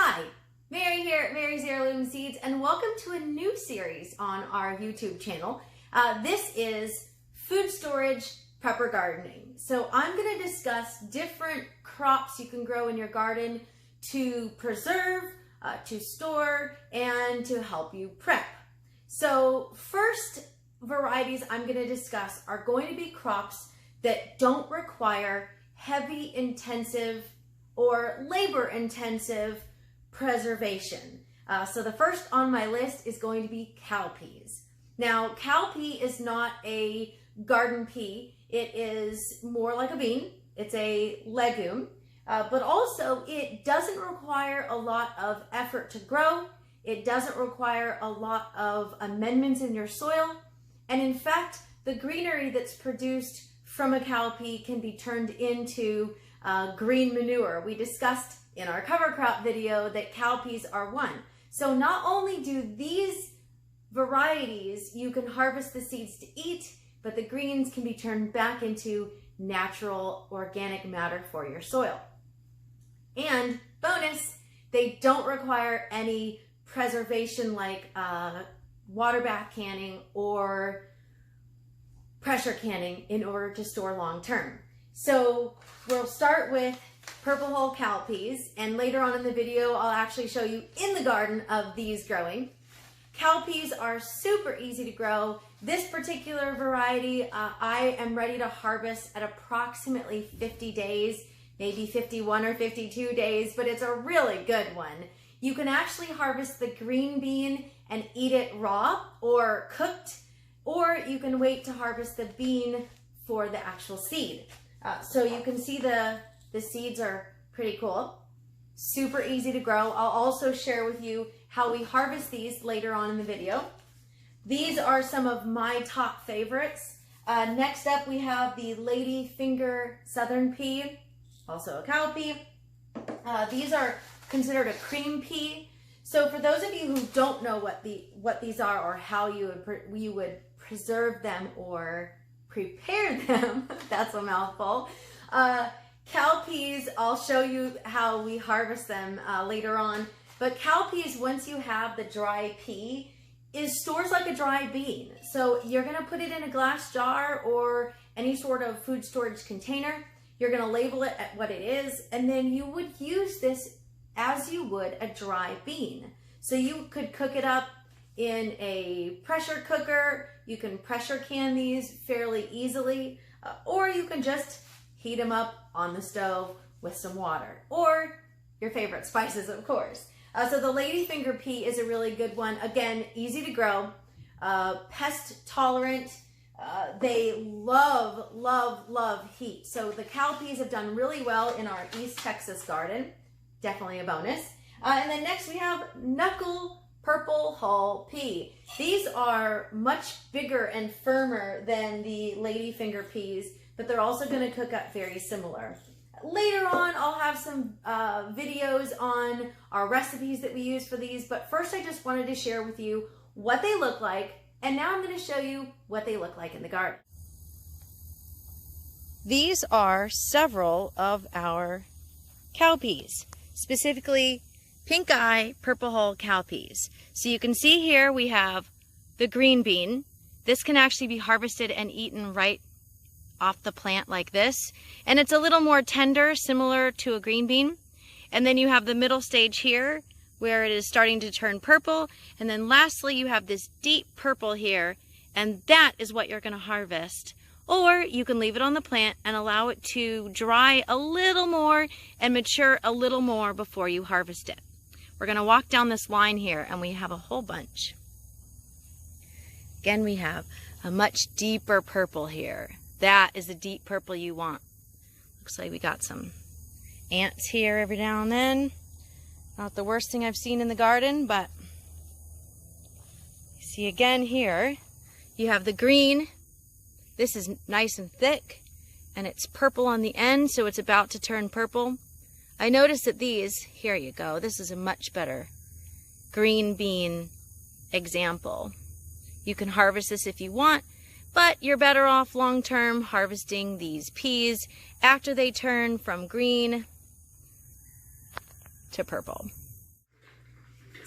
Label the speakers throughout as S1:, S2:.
S1: Hi, Mary here at Mary's Heirloom Seeds, and welcome to a new series on our YouTube channel. This is food storage prepper gardening. So I'm going to discuss different crops you can grow in your garden to preserve, to store, and to help you prep. So first varieties I'm going to discuss are going to be crops that don't require heavy intensive or labor intensive preservation. So the first on my list is going to be cowpeas. Now, cowpea is not a garden pea. It is more like a bean. It's a legume, but also it doesn't require a lot of effort to grow. It doesn't require a lot of amendments in your soil. And in fact, the greenery that's produced from a cowpea can be turned into green manure. We discussed in our cover crop video that cowpeas are one. So not only do these varieties, you can harvest the seeds to eat, but the greens can be turned back into natural organic matter for your soil. And bonus, they don't require any preservation like water bath canning or pressure canning in order to store long term. So we'll start with purple hull cowpeas, and later on in the video I'll actually show you in the garden of these growing. Cowpeas are super easy to grow. This particular variety I am ready to harvest at approximately 50 days, maybe 51 or 52 days, but it's a really good one. You can actually harvest the green bean and eat it raw or cooked, or you can wait to harvest the bean for the actual seed. So you can see the seeds are pretty cool. Super easy to grow. I'll also share with you how we harvest these later on in the video. These are some of my top favorites. Next up we have the ladyfinger southern pea, also a cowpea. These are considered a cream pea. So for those of you who don't know what these are or how you would preserve them or prepare them, that's a mouthful. Cowpeas, I'll show you how we harvest them later on. But cowpeas, once you have the dry pea, stores like a dry bean. So you're gonna put it in a glass jar or any sort of food storage container. You're gonna label it at what it is, and then you would use this as you would a dry bean. So you could cook it up in a pressure cooker. You can pressure can these fairly easily, or you can just heat them up on the stove with some water, or your favorite spices, of course. So the ladyfinger pea is a really good one. Again, easy to grow, pest tolerant. They love, love, love heat. So the cowpeas have done really well in our East Texas garden. Definitely a bonus. And then next we have knuckle purple hull pea. These are much bigger and firmer than the ladyfinger peas, but they're also going to cook up very similar. Later on, I'll have some videos on our recipes that we use for these, but first I just wanted to share with you what they look like, and now I'm going to show you what they look like in the garden. These are several of our cowpeas, specifically pink eye purple hull cowpeas. So you can see here we have the green bean. This can actually be harvested and eaten right off the plant like this, and it's a little more tender, similar to a green bean. And then you have the middle stage here where it is starting to turn purple, and then lastly you have this deep purple here, and that is what you're going to harvest. Or you can leave it on the plant and allow it to dry a little more and mature a little more before you harvest it. We're going to walk down this line here, and we have a whole bunch. Again, we have a much deeper purple here. That is the deep purple you want. Looks like we got some ants here every now and then. Not the worst thing I've seen in the garden, but you see again here, you have the green. This is nice and thick, and it's purple on the end, so it's about to turn purple. I noticed that these, here you go, this is a much better green bean example. You can harvest this if you want, but you're better off long-term harvesting these peas after they turn from green to purple.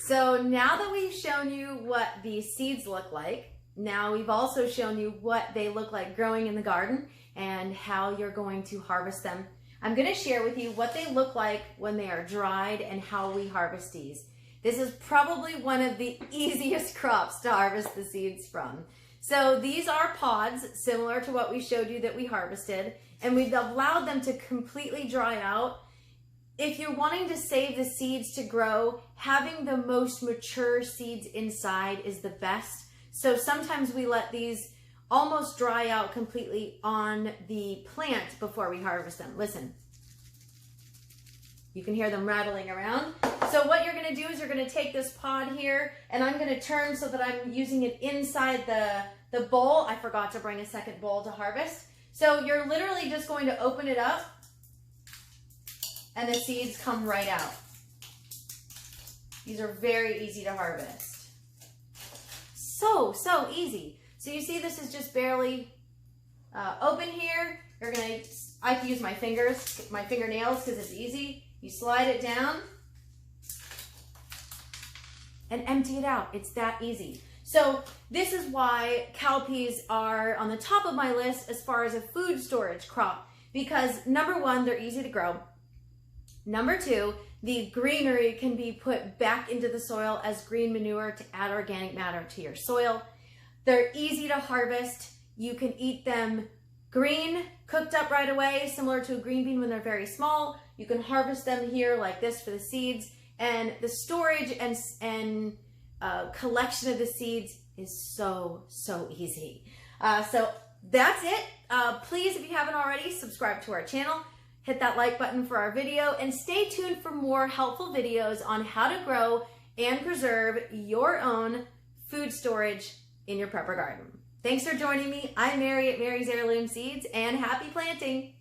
S1: So now that we've shown you what these seeds look like, now we've also shown you what they look like growing in the garden and how you're going to harvest them. I'm going to share with you what they look like when they are dried and how we harvest these. This is probably one of the easiest crops to harvest the seeds from. So these are pods similar to what we showed you that we harvested, and we've allowed them to completely dry out. If you're wanting to save the seeds to grow, having the most mature seeds inside is the best. So sometimes we let these almost dry out completely on the plant before we harvest them. Listen, you can hear them rattling around. So what you're going to do is you're going to take this pod here, and I'm going to turn so that I'm using it inside the bowl. I forgot to bring a second bowl to harvest. So you're literally just going to open it up, and the seeds come right out. These are very easy to harvest. So easy. So you see this is just barely open here. You're gonna, I can use my fingers, my fingernails, because it's easy. You slide it down and empty it out. It's that easy. So this is why cowpeas are on the top of my list as far as a food storage crop, because number one, they're easy to grow. Number two, the greenery can be put back into the soil as green manure to add organic matter to your soil. They're easy to harvest. You can eat them green, cooked up right away, similar to a green bean when they're very small. You can harvest them here like this for the seeds. And the storage and collection of the seeds is so easy. So that's it. Please, if you haven't already, subscribe to our channel. Hit that like button for our video, and stay tuned for more helpful videos on how to grow and preserve your own food storage in your prepper garden. Thanks for joining me. I'm Mary at Mary's Heirloom Seeds, and happy planting.